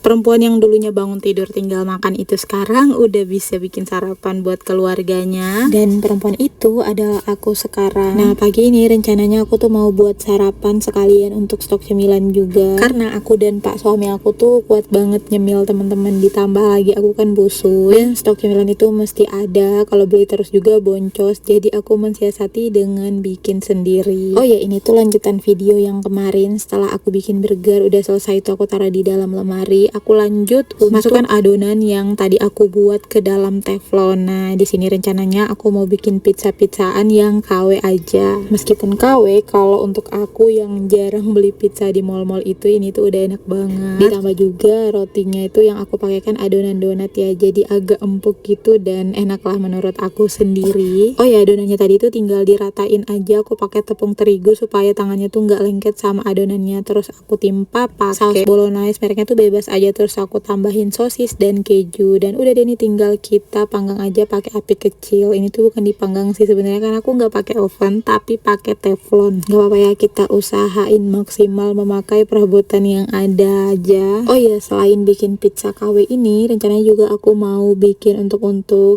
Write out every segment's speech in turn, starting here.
Perempuan yang dulunya bangun tidur tinggal makan itu sekarang udah bisa bikin sarapan buat keluarganya. Dan perempuan itu adalah aku sekarang. Nah, pagi ini rencananya aku tuh mau buat sarapan sekalian untuk stok cemilan juga. Karena aku dan pak suami aku tuh kuat banget nyemil teman-teman, ditambah lagi aku kan busuk. Dan stok cemilan itu mesti ada, kalau beli terus juga boncos. Jadi aku mensiasati dengan bikin sendiri. Oh ya, ini tuh lanjutan video yang kemarin. Setelah aku bikin burger udah selesai itu aku taruh di dalam lemari. Aku lanjut masukkan adonan yang tadi aku buat ke dalam teflon. Nah, di sini rencananya aku mau bikin pizza-pizzaan yang KW aja. Meskipun KW, kalau untuk aku yang jarang beli pizza di mall-mall itu, ini tuh udah enak banget. Ditambah juga rotinya itu yang aku pakai kan adonan donat ya, jadi agak empuk gitu dan enak lah menurut aku sendiri. Oh ya, adonannya tadi tuh tinggal diratain aja. Aku pakai tepung terigu supaya tangannya tuh nggak lengket sama adonannya. Terus aku timpa pakai saus bolognese, mereknya tuh bebas aja. Terus aku tambahin sosis dan keju, dan udah deh, ini tinggal kita panggang aja pakai api kecil. Ini tuh bukan dipanggang sih sebenarnya, karena aku nggak pakai oven tapi pakai teflon. Gak apa-apa ya, kita usahain maksimal memakai perabotan yang ada aja. Oh ya, selain bikin pizza KW ini, rencananya juga aku mau bikin untuk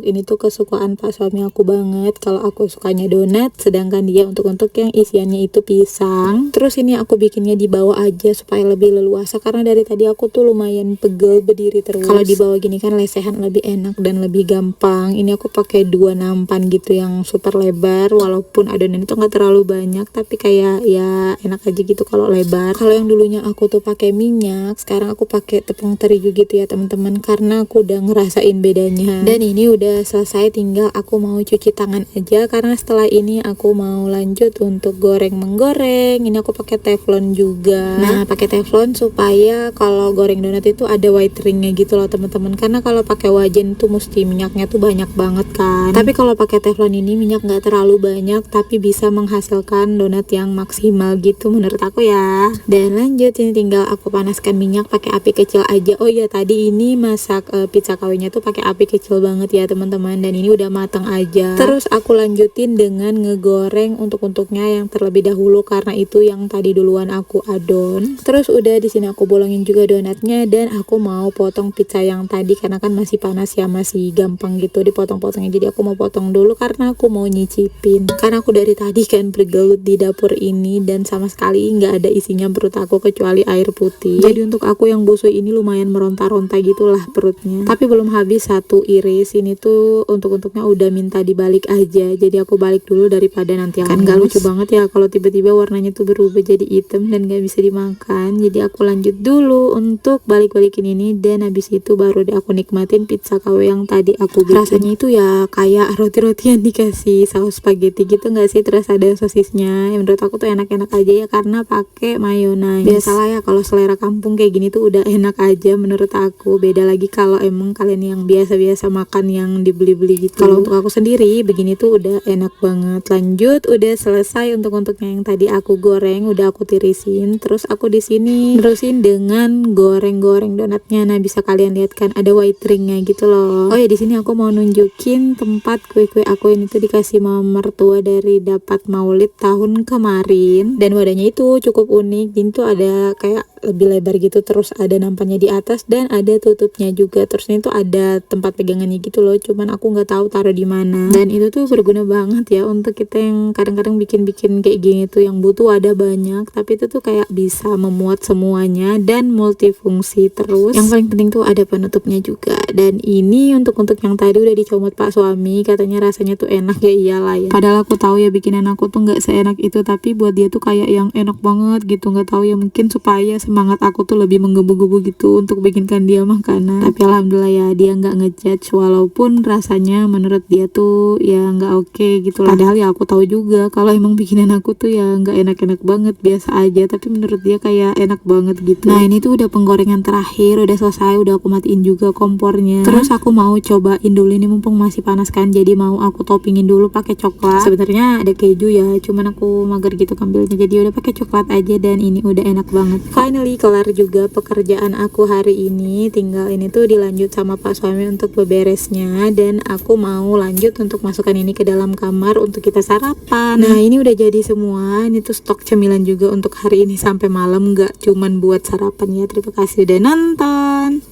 ini tuh kesukaan pak suami aku banget. Kalau aku sukanya donat, sedangkan dia untuk yang isiannya itu pisang. Terus ini aku bikinnya di bawah aja supaya lebih leluasa, karena dari tadi aku tuh lumayan pegel berdiri terus. Kalau di bawah gini kan lesehan lebih enak dan lebih gampang. Ini aku pakai 2 nampan gitu yang super lebar, walaupun adonan itu nggak terlalu banyak, tapi kayak ya enak aja gitu kalau lebar. Kalau yang dulunya aku tuh pakai minyak, sekarang aku pakai tepung terigu gitu ya teman-teman, karena aku udah ngerasain bedanya. Dan ini udah selesai, tinggal aku mau cuci tangan aja, karena setelah ini aku mau lanjut untuk menggoreng. Ini aku pakai teflon juga. Nah, pakai teflon supaya kalau goreng donat itu ada white ringnya gitu loh teman-teman, karena kalau pakai wajan tuh mesti minyaknya tuh banyak banget kan. Tapi kalau pakai teflon ini minyak nggak terlalu banyak, tapi bisa menghasilkan donat yang maksimal gitu menurut aku ya. Dan lanjut, ini tinggal aku panaskan minyak pakai api kecil aja. Oh ya, tadi ini masak pizza KW-nya tuh pakai api kecil banget ya teman-teman, dan ini udah matang aja. Terus aku lanjutin dengan ngegoreng untuknya yang terlebih dahulu, karena itu yang tadi duluan aku adon. Terus udah di sini aku bolongin juga donatnya, dan aku mau potong pizza yang tadi karena kan masih panas ya, masih gampang gitu dipotong-potongnya. Jadi aku mau potong dulu karena aku mau nyicipin. Karena aku dari tadi kan bergelut di dapur ini dan sama sekali nggak ada isinya perut aku kecuali air putih. Jadi untuk aku yang busuk ini lumayan meronta-ronta gitulah perutnya. Tapi belum habis satu iris. Ini tuh untuknya udah minta dibalik aja. Jadi aku balik dulu daripada nanti kan gak lucu banget ya kalau tiba-tiba warnanya tuh berubah jadi hitam dan gak bisa dimakan. Jadi aku lanjut dulu untuk balik-balikin ini, dan habis itu baru deh aku nikmatin pizza KW yang tadi aku bikin. Rasanya itu ya kayak roti-roti yang dikasih saus spaghetti gitu gak sih, terus ada sosisnya. Menurut aku tuh enak-enak aja ya karena pakai mayonnaise. Biasalah ya kalau selera kampung kayak gini tuh udah enak aja menurut aku. Beda lagi kalau emang kalian yang biasa-biasa makan yang dibeli-beli gitu. Kalau untuk aku sendiri begini tuh udah enak banget. Lanjut, udah selesai untuknya yang tadi aku goreng, udah aku tirisin. Terus aku di sini terusin dengan goreng donatnya. Nah, bisa kalian lihat kan ada white ringnya gitu loh. Oh ya, di sini aku mau nunjukin tempat kue-kue aku ini tuh dikasih mama mertua dari dapat maulid tahun kemarin. Dan wadahnya itu cukup unik. Jadi tuh ada kayak lebih lebar gitu, terus ada nampannya di atas dan ada tutupnya juga. Terus ini tuh ada tempat pegangannya gitu loh, cuman aku nggak tahu taruh di mana. Dan itu tuh berguna banget ya untuk kita yang kadang-kadang bikin kayak gini tuh yang butuh wadah banyak, tapi itu tuh kayak bisa memuat semuanya dan multifungsi. Terus yang paling penting tuh ada penutupnya juga. Dan ini untuk yang tadi udah dicomot pak suami, katanya rasanya tuh enak. Ya iyalah ya, padahal aku tahu ya bikinan aku tuh nggak seenak itu, tapi buat dia tuh kayak yang enak banget gitu. Nggak tahu ya, mungkin supaya semangat aku tuh lebih menggebu-gebu gitu untuk bikinkan dia makanan. Tapi alhamdulillah ya, dia nggak ngejudge walaupun rasanya menurut dia tuh ya nggak oke gitu lah. Padahal ya aku tahu juga kalau emang bikinan aku tuh ya nggak enak-enak banget, biasa aja, tapi menurut dia kayak enak banget gitu. Nah, ini tuh udah penggorengan terakhir, udah selesai, udah aku matiin juga kompornya. Terus aku mau cobain dulu ini mumpung masih panas kan, jadi mau aku toppingin dulu pakai coklat. Sebenarnya ada keju ya, cuman aku mager gitu ngambilnya, jadi udah pakai coklat aja. Dan ini udah enak banget. Finally kelar juga pekerjaan aku hari ini. Tinggal ini tuh dilanjut sama pak suami untuk beberesnya, dan aku mau lanjut untuk masukkan ini ke dalam kamar untuk kita sarapan. Nah, ini udah jadi semua. Ini tuh stok cemilan juga untuk hari ini sampai malam, nggak cuman buat sarapan ya. Terima kasih dan nonton.